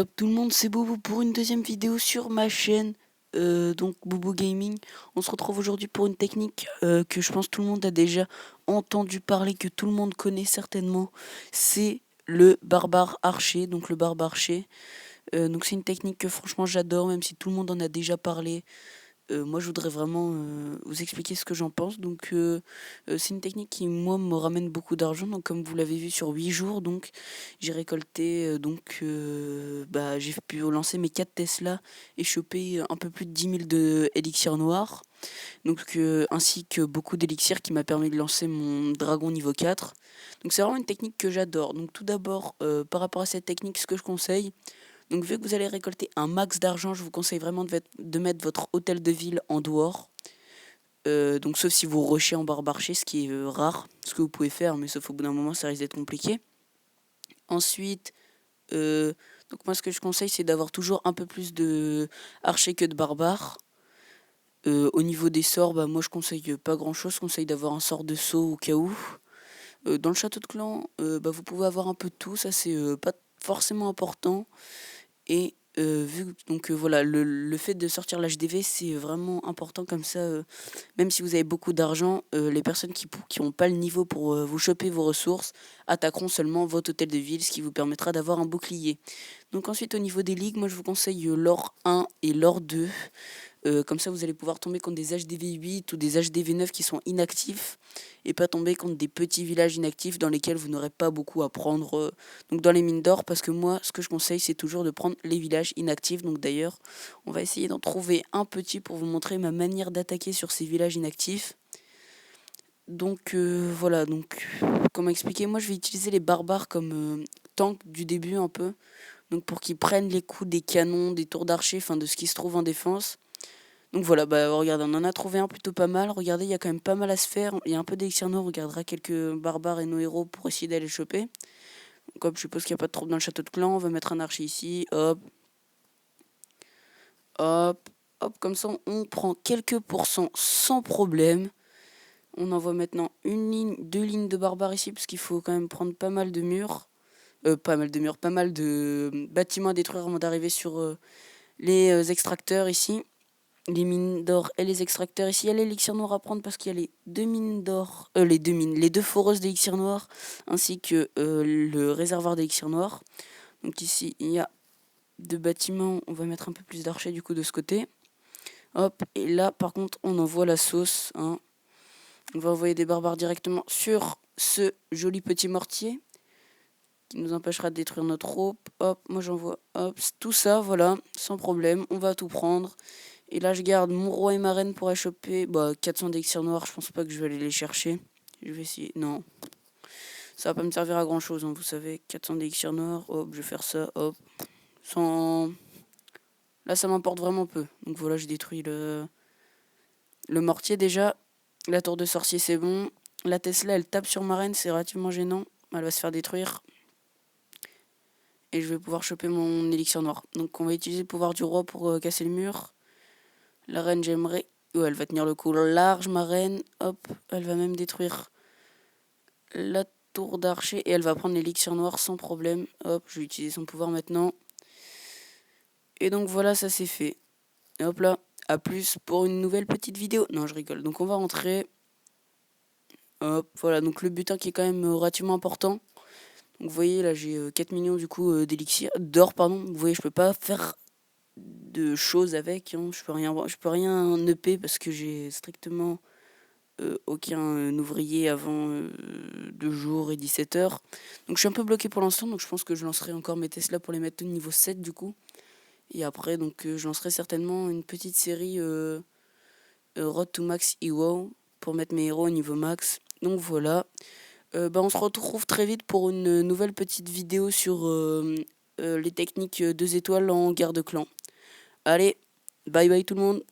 Yop tout le monde, c'est Bobo pour une deuxième vidéo sur ma chaîne, donc Bobo Gaming. On se retrouve aujourd'hui pour une technique que je pense tout le monde a déjà entendu parler, que tout le monde connaît certainement. C'est le barbare archer, donc le barbe archer. Donc c'est une technique que franchement j'adore, même si tout le monde en a déjà parlé. Moi je voudrais vraiment vous expliquer ce que j'en pense. Donc c'est une technique qui moi me ramène beaucoup d'argent. Donc comme vous l'avez vu sur 8 jours, donc j'ai récolté j'ai pu lancer mes 4 Tesla et choper un peu plus de 10 000 de élixir noir. Donc ainsi que beaucoup d'élixirs qui m'a permis de lancer mon dragon niveau 4. Donc c'est vraiment une technique que j'adore. Donc tout d'abord par rapport à cette technique, ce que je conseille, donc vu que vous allez récolter un max d'argent, je vous conseille vraiment de mettre votre hôtel de ville en dehors. Donc sauf si vous rushez en barbarché, ce qui est rare, ce que vous pouvez faire, mais sauf au bout d'un moment ça risque d'être compliqué. Ensuite, donc moi ce que je conseille c'est d'avoir toujours un peu plus de archer que de barbare. Au niveau des sorts, moi je conseille pas grand chose, je conseille d'avoir un sort de saut au cas où. Dans le château de clan, vous pouvez avoir un peu de tout, ça c'est pas forcément important. Et voilà, le fait de sortir l'HDV c'est vraiment important, comme ça même si vous avez beaucoup d'argent, les personnes qui ont pas le niveau pour vous choper vos ressources attaqueront seulement votre hôtel de ville, ce qui vous permettra d'avoir un bouclier. Donc ensuite au niveau des ligues, moi je vous conseille l'or 1 et l'or 2. Comme ça vous allez pouvoir tomber contre des HDV 8 ou des HDV 9 qui sont inactifs, et pas tomber contre des petits villages inactifs dans lesquels vous n'aurez pas beaucoup à prendre donc dans les mines d'or, parce que moi ce que je conseille c'est toujours de prendre les villages inactifs. Donc d'ailleurs on va essayer d'en trouver un petit pour vous montrer ma manière d'attaquer sur ces villages inactifs. Donc voilà, donc comment expliquer, moi je vais utiliser les barbares comme tank du début un peu, donc pour qu'ils prennent les coups des canons, des tours d'archer, enfin de ce qui se trouve en défense. Donc voilà, regardez, on en a trouvé un plutôt pas mal. Regardez, il y a quand même pas mal à se faire. Il y a un peu d'élixir noir, on regardera quelques barbares et nos héros pour essayer d'aller choper. Comme je suppose qu'il n'y a pas de trouble dans le château de clan, on va mettre un archer ici, hop. Hop, hop, comme ça on prend quelques pourcents sans problème. On envoie maintenant une ligne, 2 lignes de barbares ici, parce qu'il faut quand même prendre pas mal de murs. Pas mal de bâtiments à détruire avant d'arriver sur les extracteurs ici. Les mines d'or et les extracteurs. Ici, il y a l'élixir noir à prendre parce qu'il y a les 2 mines d'or, les 2 foreuses d'élixir noir, ainsi que le réservoir d'élixir noir. Donc ici, il y a 2 bâtiments. On va mettre un peu plus d'archers du coup de ce côté. Hop, et là, par contre, on envoie la sauce. Hein. On va envoyer des barbares directement sur ce joli petit mortier qui nous empêchera de détruire notre rope. Hop, moi j'envoie, hop, tout ça, voilà, sans problème. On va tout prendre. Et là, je garde mon roi et ma reine pour aller choper 400 d'élixir noir. Je pense pas que je vais aller les chercher. Je vais essayer. Non. Ça va pas me servir à grand chose, hein, vous savez. 400 d'élixir noir. Hop, je vais faire ça. Hop. Sans. Là, ça m'importe vraiment peu. Donc voilà, j'ai détruit le mortier déjà. La tour de sorcier, c'est bon. La Tesla, elle tape sur ma reine. C'est relativement gênant. Elle va se faire détruire. Et je vais pouvoir choper mon élixir noir. Donc on va utiliser le pouvoir du roi pour casser le mur. La reine, j'aimerais. Ouais, elle va tenir le coup large, ma reine. Hop, elle va même détruire la tour d'archer et elle va prendre l'élixir noir sans problème. Hop, je vais utiliser son pouvoir maintenant. Et donc voilà, ça c'est fait. Et hop là, à plus pour une nouvelle petite vidéo. Non, je rigole. Donc on va rentrer. Hop, voilà, donc le butin qui est quand même relativement important. Donc vous voyez, là j'ai 4 millions du coup d'élixir, d'or, pardon. Vous voyez, je peux pas faire de choses avec. Hein. Je peux rien EP parce que j'ai strictement aucun ouvrier avant 2 jours et 17 heures. Donc je suis un peu bloqué pour l'instant, donc je pense que je lancerai encore mes Tesla pour les mettre au niveau 7 du coup. Et après, donc je lancerai certainement une petite série Road to Max EWO pour mettre mes héros au niveau max. Donc voilà. On se retrouve très vite pour une nouvelle petite vidéo sur les techniques 2 étoiles en guerre de clan. Allez, bye bye tout le monde.